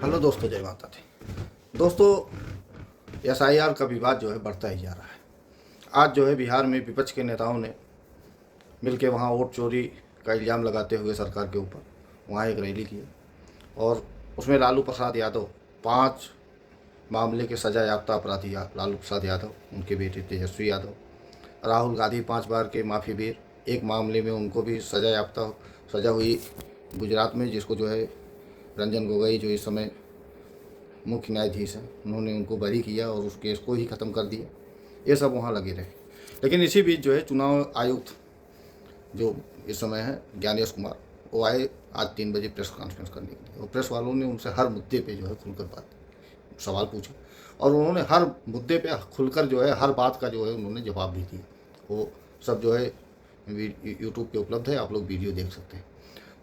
Hello दोस्तों, जय माता दी। दोस्तों, एसआईआर का विवाद जो है बढ़ता ही जा रहा है। आज जो है बिहार में विपक्ष के नेताओं ने मिलकर वहाँ वोट चोरी का इल्ज़ाम लगाते हुए सरकार के ऊपर वहाँ एक रैली की और उसमें लालू प्रसाद यादव 5 मामले के सजा याफ्ता अपराधी लालू प्रसाद यादव, उनके बेटे तेजस्वी यादव, राहुल गांधी 5 बार के माफ़ी वीर, एक मामले में उनको भी सजा याफ्ता सजा हुई गुजरात में, जिसको जो है रंजन गोगोई जो इस समय मुख्य न्यायाधीश हैं, उन्होंने उनको बरी किया और उस केस को ही ख़त्म कर दिया। ये सब वहाँ लगे रहे। लेकिन इसी बीच जो है चुनाव आयुक्त जो इस समय है ज्ञानेश कुमार, वो आए आज 3 बजे प्रेस कॉन्फ्रेंस करने के लिए और प्रेस वालों ने उनसे हर मुद्दे पे जो है खुलकर सवाल पूछे और उन्होंने हर मुद्दे पे खुलकर जो है हर बात का जो है उन्होंने जवाब भी दिया। वो सब जो है यूट्यूब पे उपलब्ध है, आप लोग वीडियो देख सकते हैं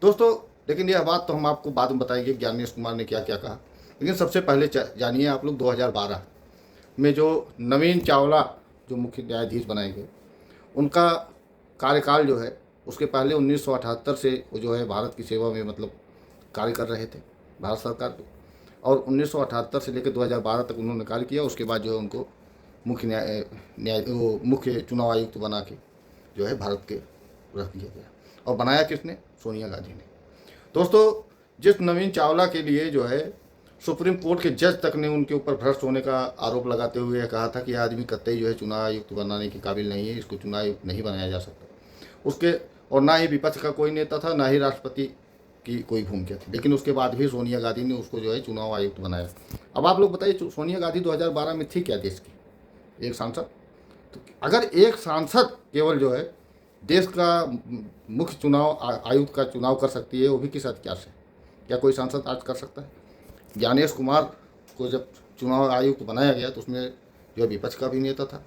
दोस्तों। लेकिन यह बात तो हम आपको बाद में बताएंगे ज्ञानेश कुमार ने क्या क्या कहा। लेकिन सबसे पहले जानिए आप लोग 2012 में जो नवीन चावला जो मुख्य न्यायाधीश बनाए गए, उनका कार्यकाल जो है उसके पहले 1978 से वो जो है भारत की सेवा में मतलब कार्य कर रहे थे भारत सरकार के, और 1978 से लेकर 2012 तक उन्होंने कार्य किया। उसके बाद जो है उनको मुख्य चुनाव आयुक्त बना के जो है भारत के रख दिया गया। और बनाया किसने? सोनिया गांधी ने। दोस्तों, जिस नवीन चावला के लिए जो है सुप्रीम कोर्ट के जज तक ने उनके ऊपर भ्रष्ट होने का आरोप लगाते हुए कहा था कि यह आदमी कतई जो है चुनाव आयुक्त बनाने के काबिल नहीं है, इसको चुनाव आयुक्त नहीं बनाया जा सकता उसके, और ना ही विपक्ष का कोई नेता था, ना ही राष्ट्रपति की कोई भूमिका थी। लेकिन उसके बाद भी सोनिया गांधी ने उसको जो है चुनाव आयुक्त बनाया। अब आप लोग बताइए, सोनिया गांधी 2012 में थी क्या देश की? एक सांसद। तो अगर एक सांसद केवल जो है देश का मुख्य चुनाव आयुक्त का चुनाव कर सकती है, वो भी किस अधिकार से? क्या कोई सांसद आज कर सकता है? ज्ञानेश कुमार को जब चुनाव आयुक्त बनाया गया तो उसमें जो विपक्ष का भी नेता था,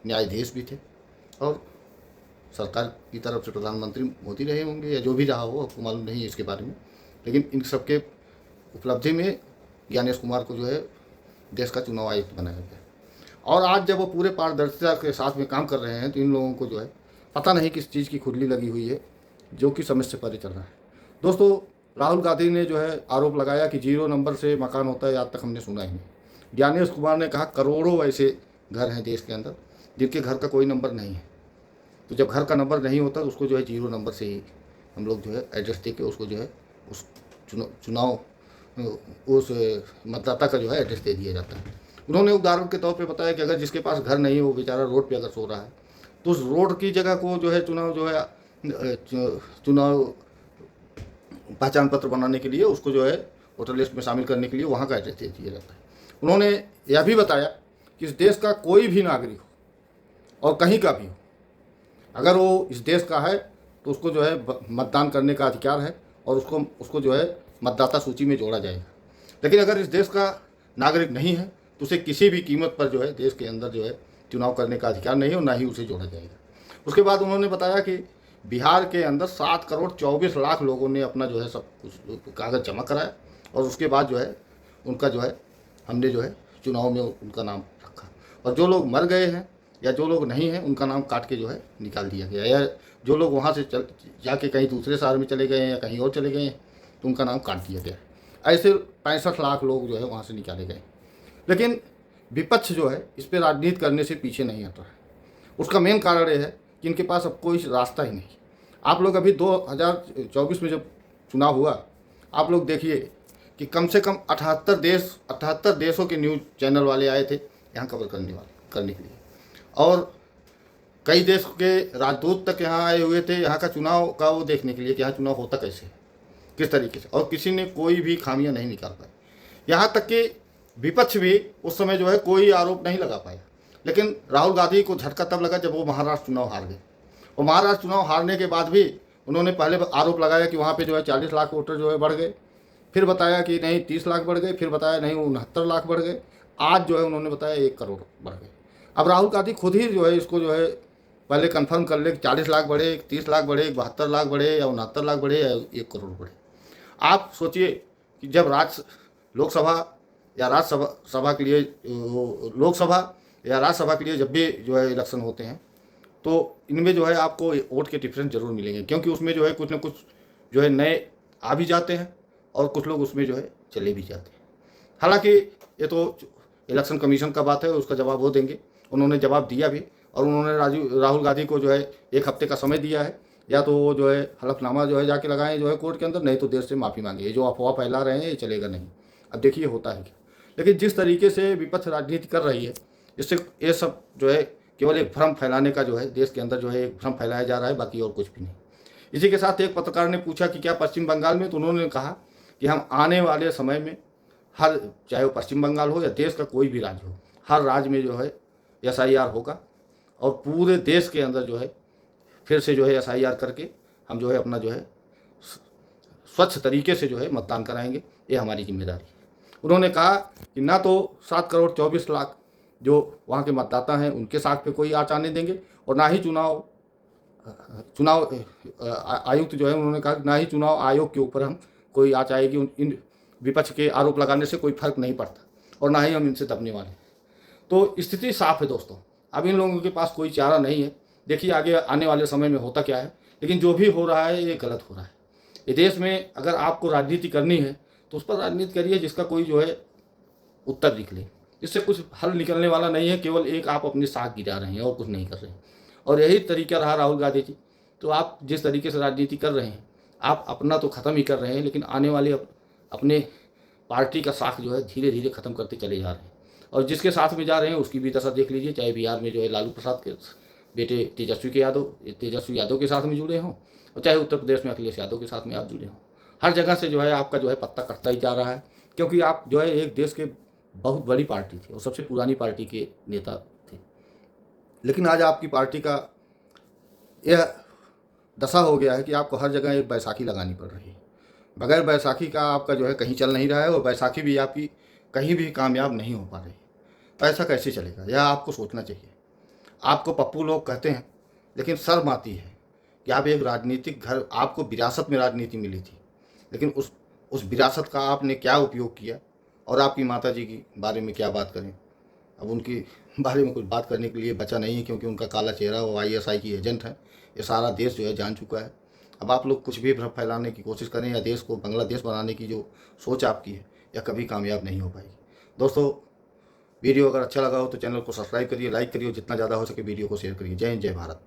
न्यायाधीश भी थे, और सरकार की तरफ से प्रधानमंत्री मोदी रहे होंगे या जो भी रहा हो, आपको मालूम नहीं है इसके बारे में। लेकिन इन सबके उपलब्धि में ज्ञानेश कुमार को जो है देश का चुनाव आयुक्त बनाया गया। और आज जब वो पूरे पारदर्शिता के साथ में काम कर रहे हैं तो इन लोगों को जो है पता नहीं किस चीज़ की खुजली लगी हुई है, जो कि समझ से परे चल रहा है। दोस्तों, राहुल गांधी ने जो है आरोप लगाया कि 0 नंबर से मकान होता है, आज तक हमने सुना ही नहीं। ज्ञानेश कुमार ने कहा करोड़ों ऐसे घर हैं देश के अंदर जिनके घर का कोई नंबर नहीं है। तो जब घर का नंबर नहीं होता तो उसको जो है 0 नंबर से ही हम लोग जो है एड्रेस दे के उसको जो है उस चुनाव उस मतदाता का जो है एड्रेस दे दिया जाता है। उन्होंने उदाहरण के तौर पे बताया कि अगर जिसके पास घर नहीं है, वो बेचारा रोड पे अगर सो रहा है, तो उस रोड की जगह को जो है चुनाव पहचान पत्र बनाने के लिए उसको जो है वोटर लिस्ट में शामिल करने के लिए वहाँ का एड्रेस दे दिया जाता है। उन्होंने यह भी बताया कि इस देश का कोई भी नागरिक हो और कहीं का भी हो, अगर वो इस देश का है तो उसको जो है मतदान करने का अधिकार है और उसको जो है मतदाता सूची में जोड़ा जाएगा। लेकिन अगर इस देश का नागरिक नहीं है तो उसे किसी भी कीमत पर जो है देश के अंदर जो है चुनाव करने का अधिकार नहीं है और ना ही उसे जोड़ा जाएगा। उसके बाद उन्होंने बताया कि बिहार के अंदर 7 करोड़ 24 लाख लोगों ने अपना जो है सब कुछ कागज़ जमा कराया और उसके बाद जो है उनका जो है हमने जो है चुनाव में उनका नाम रखा, और जो लोग मर गए हैं या जो लोग नहीं हैं उनका नाम काट के जो है निकाल दिया गया, या जो लोग वहाँ से जाके कहीं दूसरे शहर में चले गए हैं या कहीं और चले गए हैं तो उनका नाम काट दिया गया। ऐसे 65 लाख लोग जो है वहाँ से निकाले गए। लेकिन विपक्ष जो है इस पर राजनीति करने से पीछे नहीं हट रहा है। उसका मेन कारण ये है कि इनके पास अब कोई रास्ता ही नहीं। आप लोग अभी 2024 में जब चुनाव हुआ, आप लोग देखिए कि कम से कम 78 देशों के न्यूज़ चैनल वाले आए थे यहाँ कवर करने के लिए, और कई देश के राजदूत तक यहाँ आए हुए थे यहाँ का चुनाव का वो देखने के लिए कि यहाँ चुनाव होता कैसे है, किस तरीके से, और किसी ने कोई भी खामियां नहीं निकाल पाई। यहाँ तक कि विपक्ष भी उस समय जो है कोई आरोप नहीं लगा पाया। लेकिन राहुल गांधी को झटका तब लगा जब वो महाराष्ट्र चुनाव हार गए, और महाराष्ट्र चुनाव हारने के बाद भी उन्होंने पहले आरोप लगाया कि वहाँ पे जो है 40 लाख वोटर जो है बढ़ गए, फिर बताया कि नहीं 30 लाख बढ़ गए, फिर बताया नहीं 69 लाख बढ़ गए, आज जो है उन्होंने बताया 1 करोड़ बढ़ गए। अब राहुल गांधी खुद ही जो है इसको जो है पहले कंफर्म कर ले कि 40 लाख बढ़े, 30 लाख बढ़े, 72 लाख बढ़े या 69 लाख बढ़े या 1 करोड़ बढ़े। आप सोचिए कि जब लोकसभा या राज्यसभा के लिए लोकसभा या राज्यसभा के लिए जब भी जो है इलेक्शन होते हैं तो इनमें जो है आपको वोट के डिफरेंस जरूर मिलेंगे, क्योंकि उसमें जो है कुछ न कुछ जो है नए आ भी जाते हैं और कुछ लोग उसमें जो है चले भी जाते हैं। हालांकि ये तो इलेक्शन कमीशन का बात है, उसका जवाब वो देंगे। उन्होंने जवाब दिया भी, और उन्होंने राहुल गांधी को जो है 1 हफ्ते का समय दिया है, या तो वो जो है हलफनामा जो है जाके लगाएं जो है कोर्ट के अंदर, नहीं तो देश से माफ़ी मांगे। ये जो अफवाह फैला रहे हैं ये चलेगा नहीं। अब देखिए होता है क्या। लेकिन जिस तरीके से विपक्ष राजनीति कर रही है, इससे ये सब जो है केवल एक भ्रम फैलाने का जो है, देश के अंदर जो है एक भ्रम फैलाया जा रहा है, बाकी और कुछ भी नहीं। इसी के साथ एक पत्रकार ने पूछा कि क्या पश्चिम बंगाल में, तो उन्होंने कहा कि हम आने वाले समय में हर, चाहे वो पश्चिम बंगाल हो या देश का कोई भी राज्य हो, हर राज्य में जो है SIR होगा, और पूरे देश के अंदर जो है फिर से जो है SIR करके हम जो है अपना जो है स्वच्छ तरीके से जो है मतदान कराएंगे, ये हमारी जिम्मेदारी है। उन्होंने कहा कि ना तो 7 करोड़ 24 लाख जो वहाँ के मतदाता हैं उनके साथ पे कोई आँच आने देंगे, और ना ही चुनाव आयुक्त जो है, उन्होंने कहा ना ही चुनाव आयोग के ऊपर हम कोई आँच आएगी। इन विपक्ष के आरोप लगाने से कोई फर्क नहीं पड़ता, और ना ही हम इनसे दबने वाले हैं। तो स्थिति साफ है दोस्तों, अब इन लोगों के पास कोई चारा नहीं है। देखिए आगे आने वाले समय में होता क्या है, लेकिन जो भी हो रहा है ये गलत हो रहा है। ये देश में अगर आपको राजनीति करनी है तो उस पर राजनीति करिए जिसका कोई जो है उत्तर निकले। इससे कुछ हल निकलने वाला नहीं है, केवल एक आप अपनी साख गिरा रहे हैं और कुछ नहीं कर रहे हैं। और यही तरीका रहा राहुल गांधी जी। तो आप जिस तरीके से राजनीति कर रहे हैं, आप अपना तो ख़त्म ही कर रहे हैं, लेकिन आने वाले अपने पार्टी का साख जो है धीरे धीरे ख़त्म करते चले जा रहे हैं। और जिसके साथ में जा रहे हैं उसकी भी दशा देख लीजिए, चाहे बिहार में जो है लालू प्रसाद के बेटे तेजस्वी यादव के साथ में जुड़े हों, और चाहे उत्तर प्रदेश में अखिलेश यादव के साथ में आप जुड़े हों। हर जगह से जो है आपका जो है पत्ता कटता ही जा रहा है, क्योंकि आप जो है एक देश के बहुत बड़ी पार्टी थी और सबसे पुरानी पार्टी के नेता थे। लेकिन आज आपकी पार्टी का यह दशा हो गया है कि आपको हर जगह एक बैसाखी लगानी पड़ रही है। बगैर बैसाखी का आपका जो है कहीं चल नहीं रहा है, और बैसाखी भी आपकी कहीं भी कामयाब नहीं हो पा रही। तो ऐसा कैसे चलेगा, यह आपको सोचना चाहिए। आपको पप्पू लोग कहते हैं, लेकिन शर्म आती है कि आप एक राजनीतिक घर, आपको विरासत में राजनीति मिली थी, लेकिन उस विरासत का आपने क्या उपयोग किया। और आपकी माताजी के बारे में क्या बात करें, अब उनके बारे में कुछ बात करने के लिए बचा नहीं है, क्योंकि उनका काला चेहरा, वो ISI की एजेंट है, ये सारा देश जो है जान चुका है। अब आप लोग कुछ भी भ्रम फैलाने की कोशिश करें या देश को बांग्लादेश बनाने की जो सोच आपकी है, यह कभी कामयाब नहीं हो पाएगी। दोस्तों, वीडियो अगर अच्छा लगा हो तो चैनल को सब्सक्राइब करिए, लाइक करिए, जितना ज़्यादा हो सके वीडियो को शेयर करिए। जय हिंद, जय भारत।